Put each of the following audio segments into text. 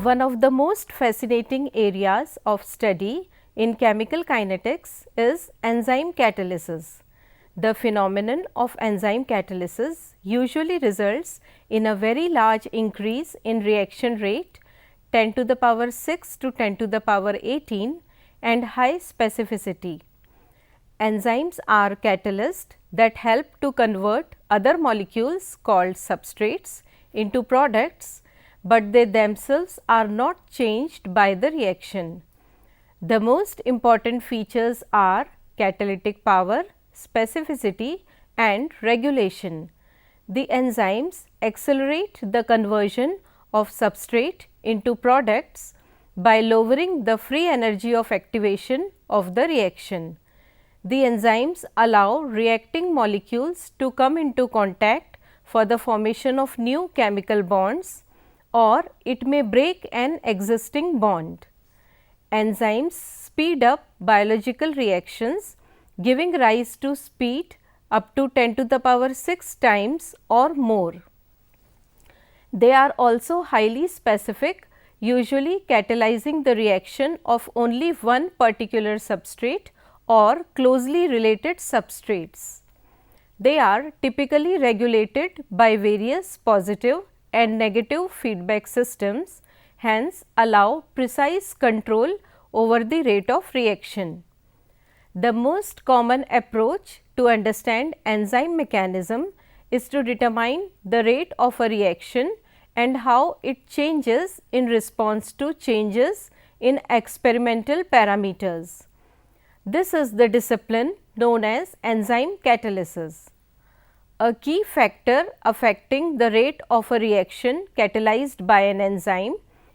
One of the most fascinating areas of study in chemical kinetics is enzyme catalysis. The phenomenon of enzyme catalysis usually results in a very large increase in reaction rate 10 to the power 6 to 10 to the power 18 and high specificity. Enzymes are catalysts that help to convert other molecules called substrates into products, but they themselves are not changed by the reaction. The most important features are catalytic power, specificity and regulation. The enzymes accelerate the conversion of substrate into products by lowering the free energy of activation of the reaction. The enzymes allow reacting molecules to come into contact for the formation of new chemical bonds, or it may break an existing bond. Enzymes speed up biological reactions, giving rise to speed up to 10 to the power 6 times or more. They are also highly specific, usually catalyzing the reaction of only one particular substrate or closely related substrates. They are typically regulated by various positive and negative feedback systems, hence allow precise control over the rate of reaction. The most common approach to understand enzyme mechanism is to determine the rate of a reaction and how it changes in response to changes in experimental parameters. This is the discipline known as enzyme catalysis. A key factor affecting the rate of a reaction catalyzed by an enzyme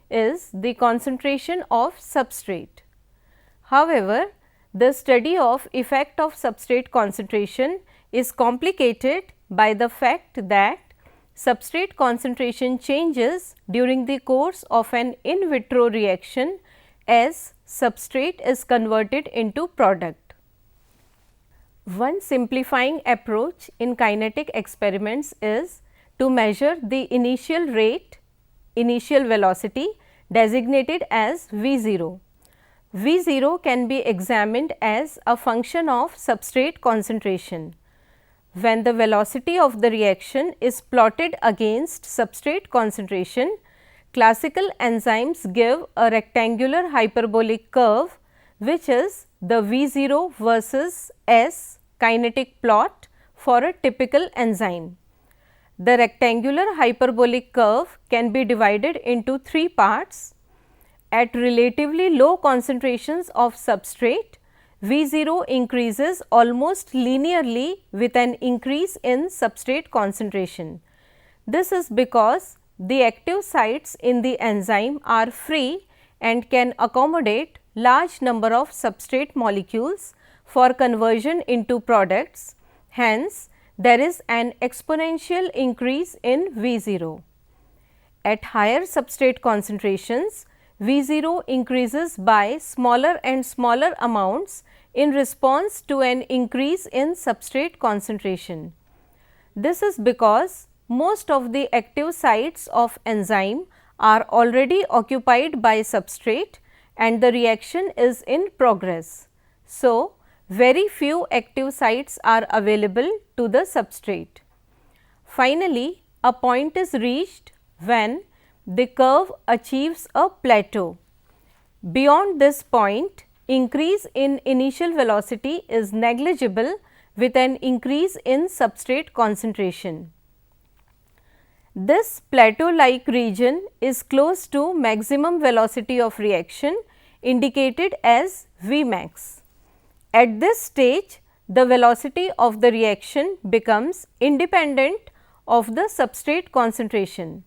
is the concentration of substrate. However, the study of effect of substrate concentration is complicated by the fact that substrate concentration changes during the course of an in vitro reaction as substrate is converted into product. One simplifying approach in kinetic experiments is to measure the initial rate, initial velocity designated as V0. V0 can be examined as a function of substrate concentration. When the velocity of the reaction is plotted against substrate concentration, classical enzymes give a rectangular hyperbolic curve, which is the V0 versus S kinetic plot for a typical enzyme. The rectangular hyperbolic curve can be divided into three parts. At relatively low concentrations of substrate, V0 increases almost linearly with an increase in substrate concentration. This is because the active sites in the enzyme are free and can accommodate large number of substrate molecules for conversion into products. Hence, there is an exponential increase in V0. At higher substrate concentrations, V0 increases by smaller and smaller amounts in response to an increase in substrate concentration. This is because most of the active sites of enzyme are already occupied by substrate and the reaction is in progress. So, very few active sites are available to the substrate. Finally, a point is reached when the curve achieves a plateau. Beyond this point, increase in initial velocity is negligible with an increase in substrate concentration. This plateau-like region is close to maximum velocity of reaction indicated as Vmax. At this stage, the velocity of the reaction becomes independent of the substrate concentration.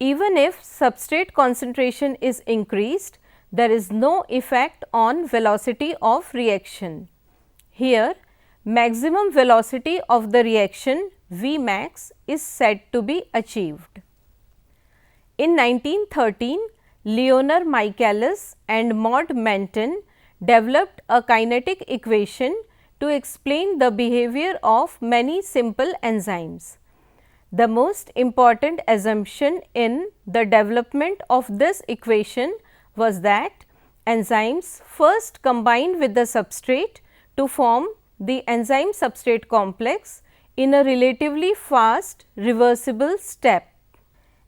Even if substrate concentration is increased, there is no effect on velocity of reaction. Here, maximum velocity of the reaction Vmax is said to be achieved. In 1913, Leonard Michaelis and Maud Manton developed a kinetic equation to explain the behavior of many simple enzymes. The most important assumption in the development of this equation was that enzymes first combine with the substrate to form the enzyme substrate complex in a relatively fast reversible step.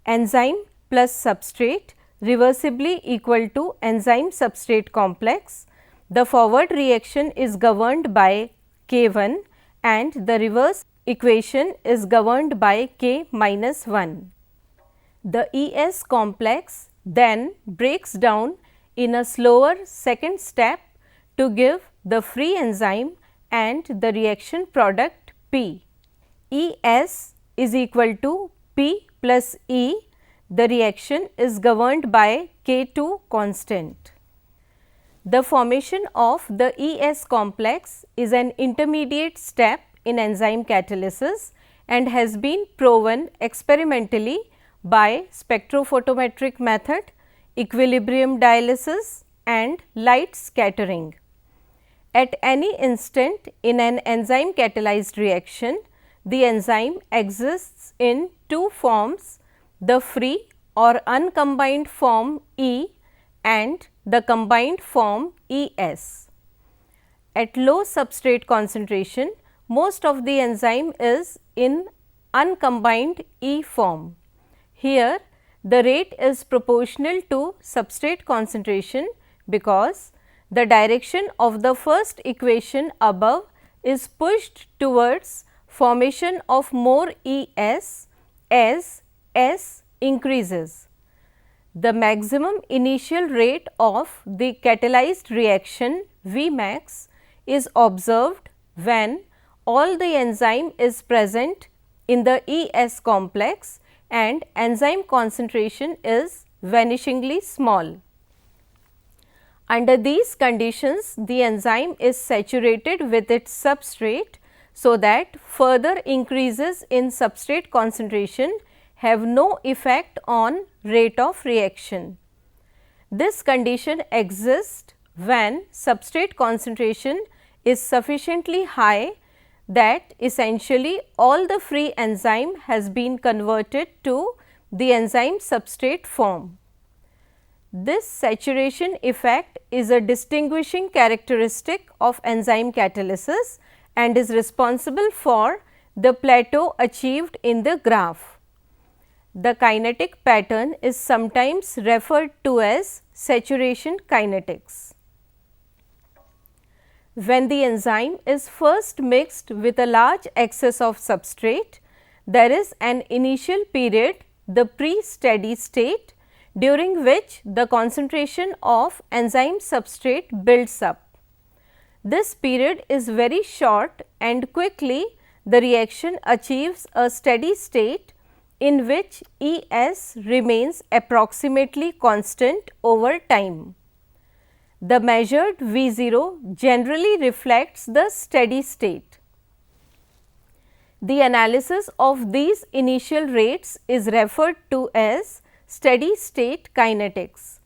Enzyme plus substrate reversibly equal to enzyme substrate complex. The forward reaction is governed by K1 and the reverse equation is governed by K minus 1. The ES complex then breaks down in a slower second step to give the free enzyme and the reaction product P. ES is equal to P plus E. The reaction is governed by K2 constant. The formation of the ES complex is an intermediate step in enzyme catalysis and has been proven experimentally by spectrophotometric method, equilibrium dialysis and light scattering. At any instant in an enzyme catalyzed reaction, the enzyme exists in two forms, the free or uncombined form E and the combined form ES. At low substrate concentration, most of the enzyme is in uncombined E form. Here, the rate is proportional to substrate concentration because the direction of the first equation above is pushed towards formation of more ES as S increases. The maximum initial rate of the catalyzed reaction Vmax is observed when all the enzyme is present in the ES complex and enzyme concentration is vanishingly small. Under these conditions, the enzyme is saturated with its substrate so that further increases in substrate concentration have no effect on rate of reaction. This condition exists when substrate concentration is sufficiently high that essentially all the free enzyme has been converted to the enzyme substrate form. This saturation effect is a distinguishing characteristic of enzyme catalysis and is responsible for the plateau achieved in the graph. The kinetic pattern is sometimes referred to as saturation kinetics. When the enzyme is first mixed with a large excess of substrate, there is an initial period, the pre-steady state, during which the concentration of enzyme substrate builds up. This period is very short and quickly the reaction achieves a steady state in which ES remains approximately constant over time. The measured V0 generally reflects the steady state. The analysis of these initial rates is referred to as steady state kinetics.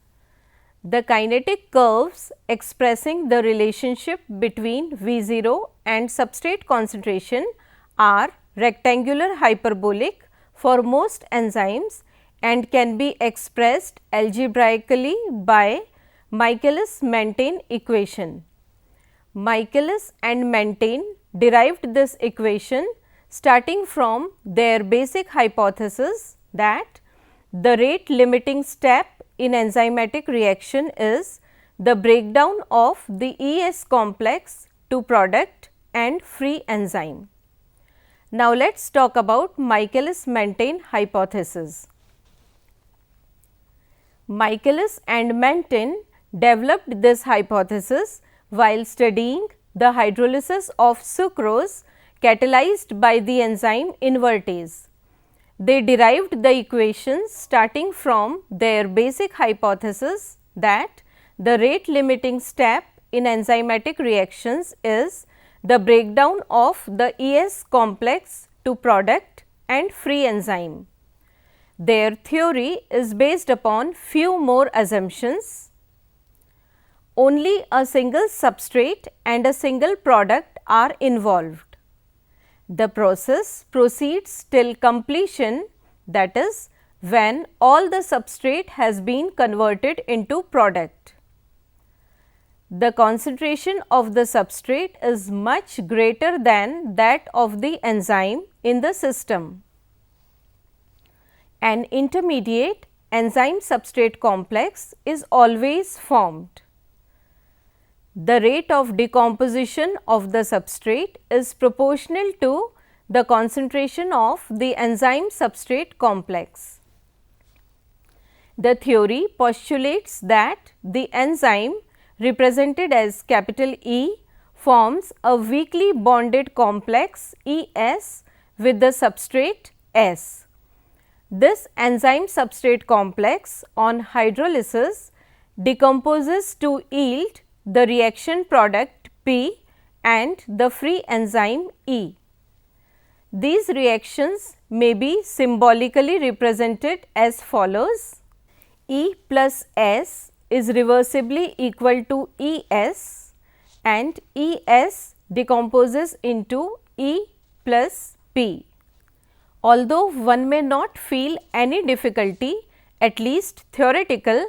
The kinetic curves expressing the relationship between V0 and substrate concentration are rectangular hyperbolic for most enzymes and can be expressed algebraically by Michaelis-Menten equation. Michaelis and Menten derived this equation starting from their basic hypothesis that the rate limiting step in enzymatic reaction is the breakdown of the ES complex to product and free enzyme. Now, let us talk about Michaelis-Menten hypothesis. Michaelis and Menten developed this hypothesis while studying the hydrolysis of sucrose catalyzed by the enzyme invertase. They derived the equations starting from their basic hypothesis that the rate limiting step in enzymatic reactions is the breakdown of the ES complex to product and free enzyme. Their theory is based upon few more assumptions. Only a single substrate and a single product are involved. The process proceeds till completion, that is, when all the substrate has been converted into product. The concentration of the substrate is much greater than that of the enzyme in the system. An intermediate enzyme substrate complex is always formed. The rate of decomposition of the substrate is proportional to the concentration of the enzyme substrate complex. The theory postulates that the enzyme represented as capital E forms a weakly bonded complex ES with the substrate S. This enzyme substrate complex on hydrolysis decomposes to yield the reaction product P and the free enzyme E. These reactions may be symbolically represented as follows: E plus S is reversibly equal to ES and ES decomposes into E plus P. Although one may not feel any difficulty, at least theoretical,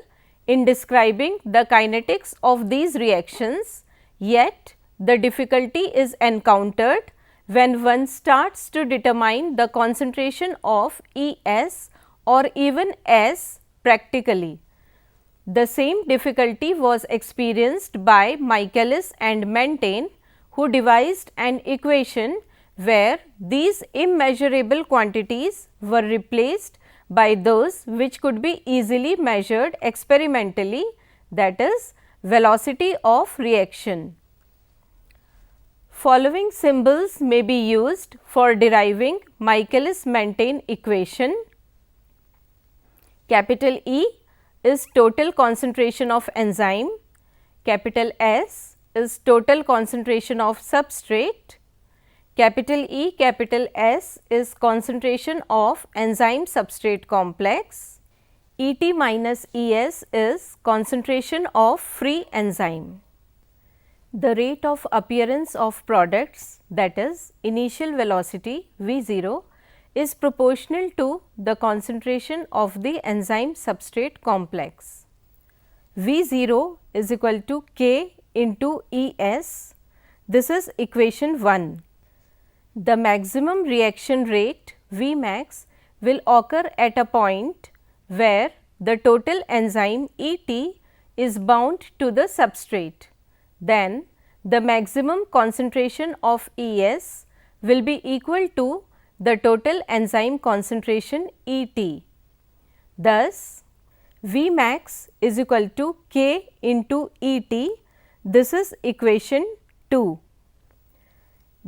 in describing the kinetics of these reactions, yet the difficulty is encountered when one starts to determine the concentration of ES or even S practically. The same difficulty was experienced by Michaelis and Mentane, who devised an equation where these immeasurable quantities were replaced by those which could be easily measured experimentally, that is, velocity of reaction. Following symbols may be used for deriving Michaelis-Mentane equation. Capital E is total concentration of enzyme, capital S is total concentration of substrate, capital E capital S is concentration of enzyme substrate complex, Et minus Es is concentration of free enzyme. The rate of appearance of products, that is initial velocity V0, is proportional to the concentration of the enzyme substrate complex. V0 is equal to K into Es. This is equation 1. The maximum reaction rate Vmax will occur at a point where the total enzyme Et is bound to the substrate. Then the maximum concentration of Es will be equal to the total enzyme concentration Et. Thus, Vmax is equal to K into Et. This is equation 2.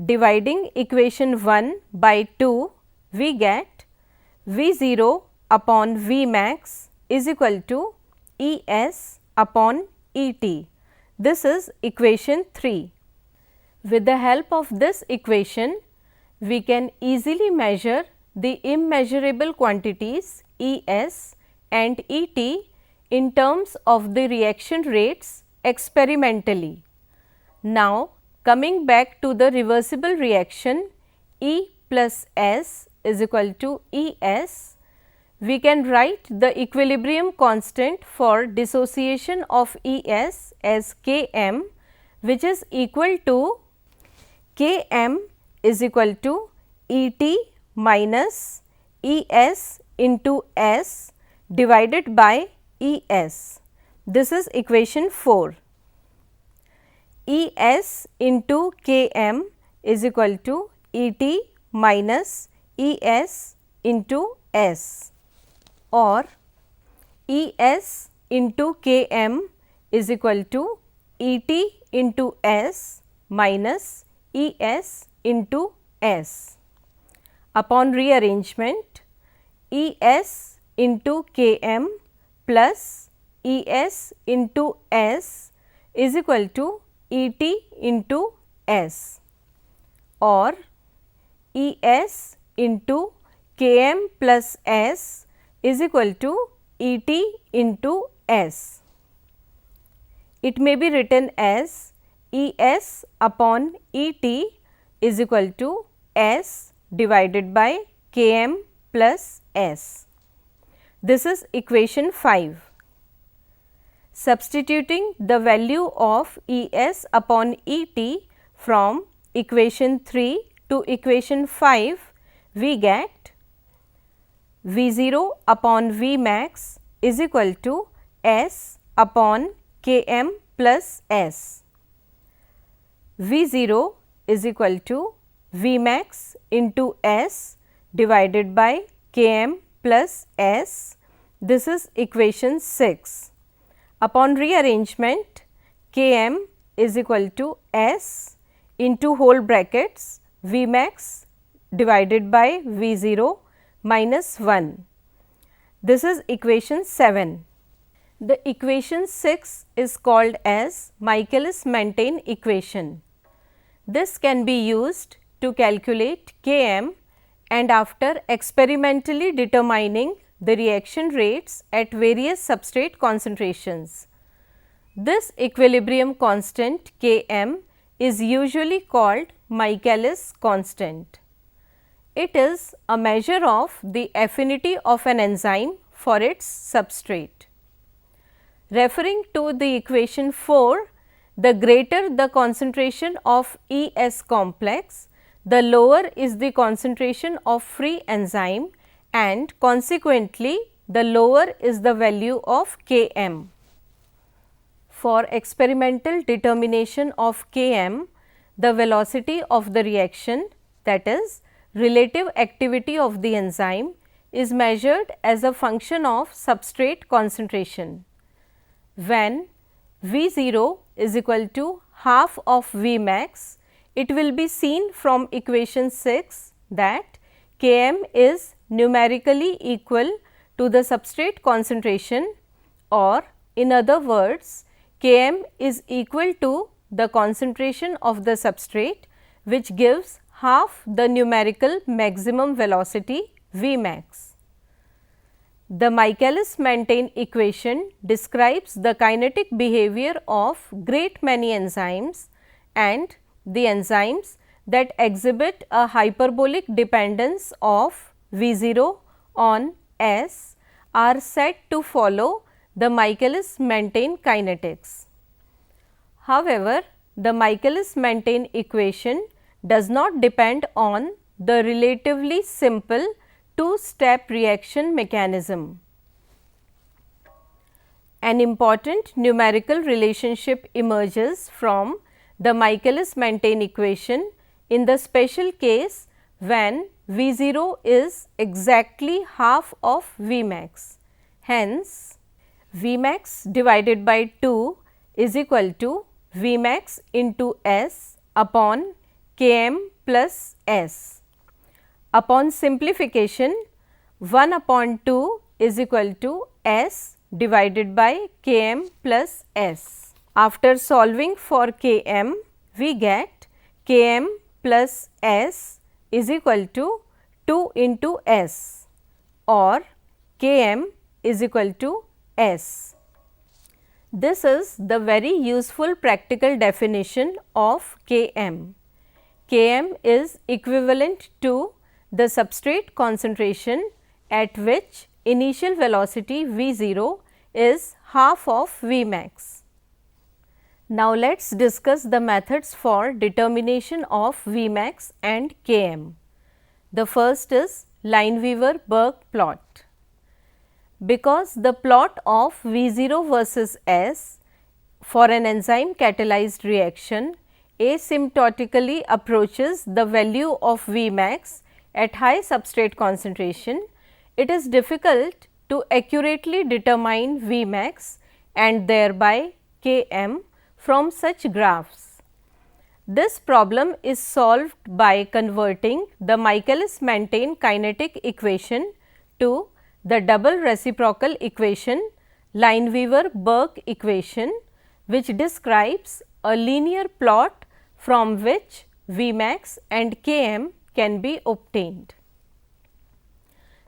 Dividing equation 1 by 2, we get V0 upon Vmax is equal to Es upon Et. This is equation 3. With the help of this equation, we can easily measure the immeasurable quantities Es and Et in terms of the reaction rates experimentally. Now, coming back to the reversible reaction E plus S is equal to Es, we can write the equilibrium constant for dissociation of Es as Km, which is equal to Km is equal to Et minus Es into S divided by Es. This is equation 4. Es into Km is equal to Et minus Es into S, or Es into Km is equal to Et into S minus Es into S. Upon rearrangement, Es into Km plus Es into S is equal to Et into S, or Es into Km plus S is equal to Et into S. It may be written as Es upon Et is equal to S divided by Km plus S. This is equation 5. Substituting the value of Es upon Et from equation 3 to equation 5, we get V0 upon Vmax is equal to S upon Km plus S. V0 is equal to Vmax into S divided by Km plus S. This is equation 6. Upon rearrangement, Km is equal to S into whole brackets Vmax divided by V0 minus 1. This is equation 7. The equation 6 is called as Michaelis-Menten equation. This can be used to calculate Km, and after experimentally determining the reaction rates at various substrate concentrations. This equilibrium constant Km is usually called Michaelis constant. It is a measure of the affinity of an enzyme for its substrate. Referring to the equation 4, the greater the concentration of Es complex, the lower is the concentration of free enzyme, and consequently the lower is the value of Km. For experimental determination of Km, the velocity of the reaction, that is relative activity of the enzyme, is measured as a function of substrate concentration. When V0 is equal to half of Vmax, it will be seen from equation 6 that Km is numerically equal to the substrate concentration, or in other words, Km is equal to the concentration of the substrate, which gives half the numerical maximum velocity Vmax. The Michaelis-Menten equation describes the kinetic behavior of great many enzymes, and the enzymes that exhibit a hyperbolic dependence of V0 on S are said to follow the Michaelis-Menten kinetics. However, the Michaelis-Menten equation does not depend on the relatively simple two-step reaction mechanism. An important numerical relationship emerges from the Michaelis-Menten equation in the special case when V0 is exactly half of Vmax. Hence, Vmax divided by 2 is equal to Vmax into S upon Km plus S. Upon simplification, 1 upon 2 is equal to S divided by Km plus S. After solving for Km, we get Km plus S is equal to 2 into S, or Km is equal to S. This is the very useful practical definition of Km. Km is equivalent to the substrate concentration at which initial velocity V0 is half of Vmax. Now, let us discuss the methods for determination of Vmax and Km. The first is Lineweaver-Burk plot. Because the plot of V0 versus S for an enzyme catalyzed reaction asymptotically approaches the value of Vmax at high substrate concentration, it is difficult to accurately determine Vmax and thereby Km from such graphs. This problem is solved by converting the Michaelis-Menten kinetic equation to the double reciprocal equation, Lineweaver-Burk equation, which describes a linear plot from which Vmax and Km can be obtained.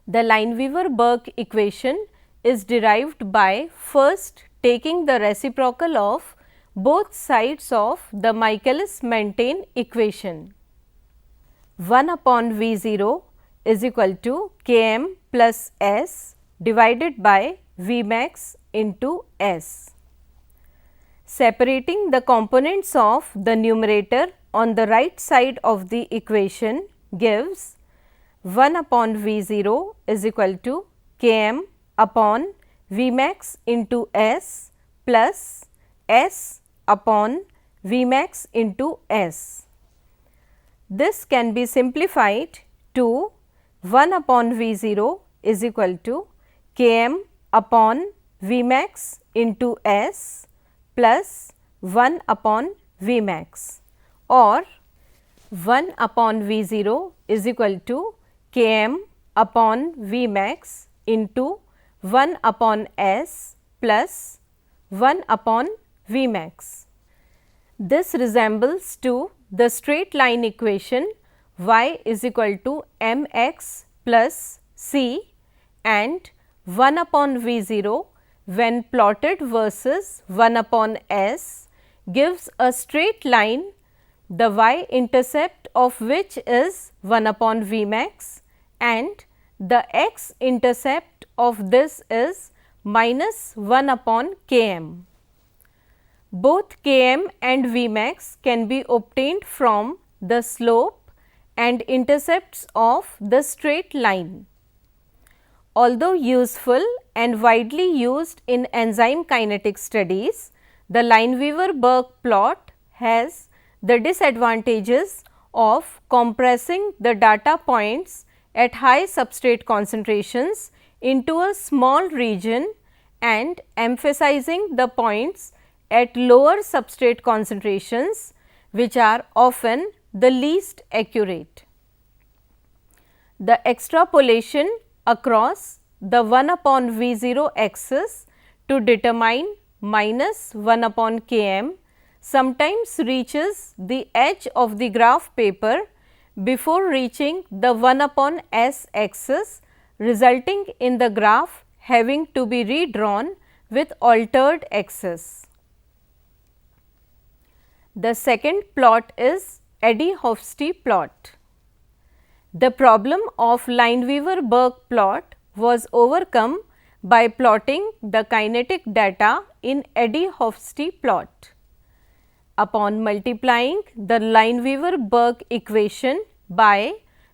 The Lineweaver-Burk equation is derived by first taking the reciprocal of both sides of the Michaelis-Menten equation. 1 upon V 0 is equal to Km plus S divided by V max into S. Separating the components of the numerator on the right side of the equation gives 1 upon V 0 is equal to Km upon V max into S plus S upon V max into S. This can be simplified to 1 upon V 0 is equal to Km upon V max into S plus 1 upon V max, or 1 upon V 0 is equal to Km upon V max into 1 upon S plus 1 upon V max. This resembles to the straight line equation y is equal to mx plus c, and 1 upon V 0 when plotted versus 1 upon S gives a straight line, the y intercept of which is 1 upon V max and the x intercept of this is minus 1 upon Km. Both Km and V max can be obtained from the slope and intercepts of the straight line. Although useful and widely used in enzyme kinetic studies, the Lineweaver-Burk plot has the disadvantages of compressing the data points at high substrate concentrations into a small region and emphasizing the points at lower substrate concentrations, which are often the least accurate. The extrapolation across the 1 upon V 0 axis to determine minus 1 upon Km sometimes reaches the edge of the graph paper before reaching the 1 upon S axis, resulting in the graph having to be redrawn with altered axis. The second plot is Eddie-Hofstee plot. The problem of Lineweaver-Burk plot was overcome by plotting the kinetic data in Eddie-Hofstee plot. Upon multiplying the Lineweaver-Burk equation by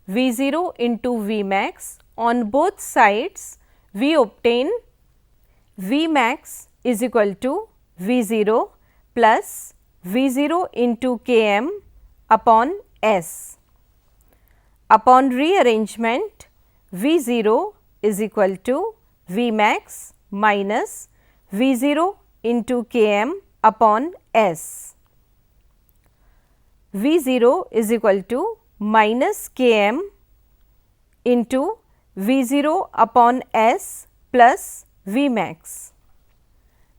V 0 into V max on both sides, we obtain V max is equal to V 0 plus V 0 into Km upon S. Upon rearrangement, V 0 is equal to V max minus V 0 into Km upon S. V 0 is equal to minus Km into V 0 upon S plus V max.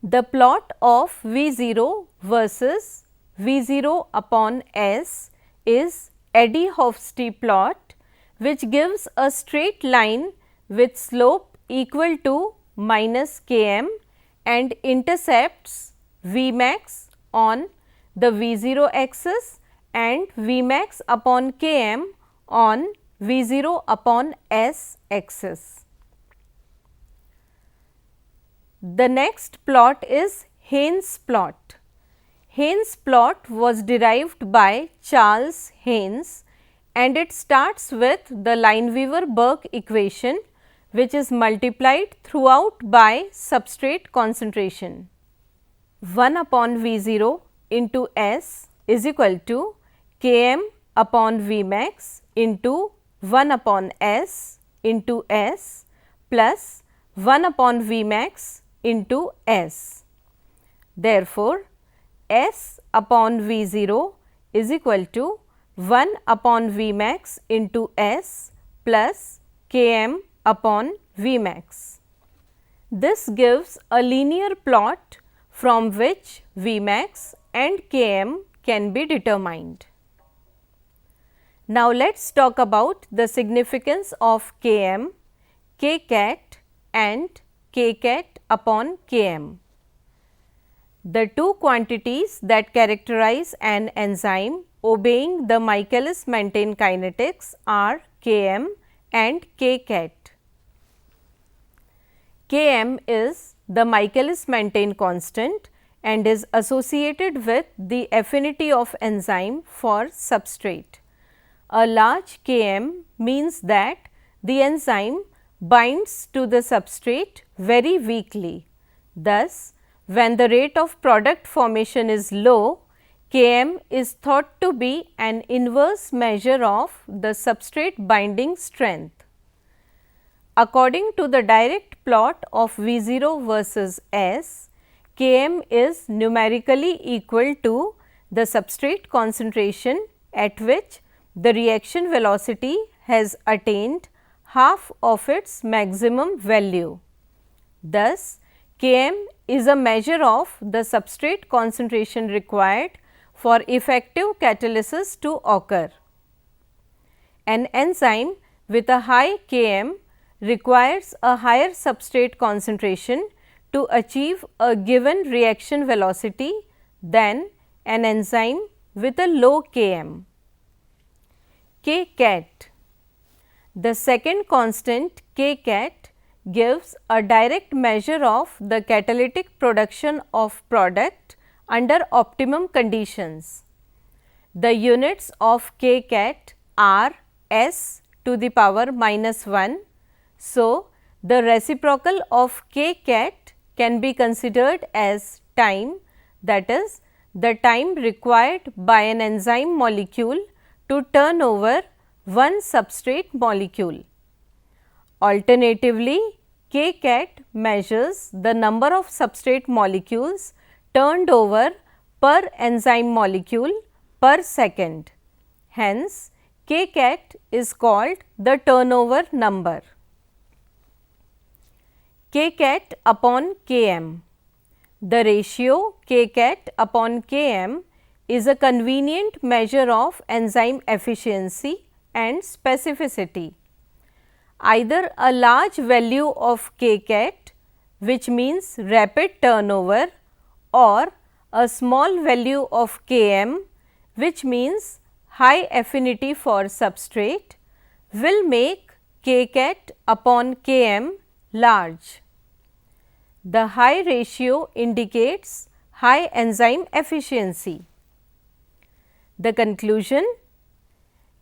The plot of V 0 versus V 0 upon S is Eddie-Hofstee plot, which gives a straight line with slope equal to minus Km and intercepts V max on the V 0 axis and V max upon Km on V 0 upon S axis. The next plot is Haynes plot. Haynes plot was derived by Charles Haynes and it starts with the Lineweaver-Burk equation, which is multiplied throughout by substrate concentration. 1 upon V 0 into S is equal to Km upon V max into 1 upon S into S plus 1 upon V max into S. Therefore, S upon V 0 is equal to 1 upon V max into S plus Km upon V max. This gives a linear plot from which V max and Km can be determined. Now, let us talk about the significance of Km, Kcat and Kcat upon Km. The two quantities that characterize an enzyme obeying the Michaelis-Menten kinetics are Km and Kcat. Km is the Michaelis-Menten constant and is associated with the affinity of enzyme for substrate. A large Km means that the enzyme binds to the substrate very weakly. Thus, when the rate of product formation is low, Km is thought to be an inverse measure of the substrate binding strength. According to the direct plot of V0 versus S, Km is numerically equal to the substrate concentration at which the reaction velocity has attained half of its maximum value. Thus, Km is a measure of the substrate concentration required for effective catalysis to occur. An enzyme with a high Km requires a higher substrate concentration to achieve a given reaction velocity than an enzyme with a low Km. Kcat. The second constant Kcat gives a direct measure of the catalytic production of product under optimum conditions. The units of Kcat are S to the power minus 1. So, the reciprocal of Kcat can be considered as time, that is the time required by an enzyme molecule to turn over one substrate molecule. Alternatively, Kcat measures the number of substrate molecules turned over per enzyme molecule per second. Hence, Kcat is called the turnover number. Kcat upon Km. The ratio Kcat upon Km is a convenient measure of enzyme efficiency and specificity. Either a large value of Kcat, which means rapid turnover, or a small value of Km, which means high affinity for substrate, will make Kcat upon Km large. The high ratio indicates high enzyme efficiency. The conclusion: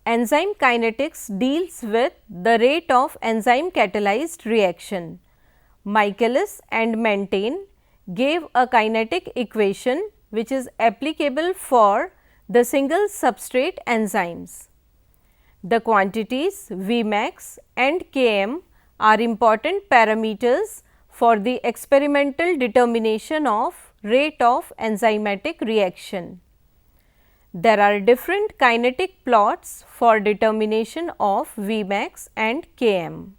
enzyme kinetics deals with the rate of enzyme catalyzed reaction. Michaelis and Menten gave a kinetic equation which is applicable for the single substrate enzymes. The quantities Vmax and Km are important parameters for the experimental determination of rate of enzymatic reaction. There are different kinetic plots for determination of Vmax and Km.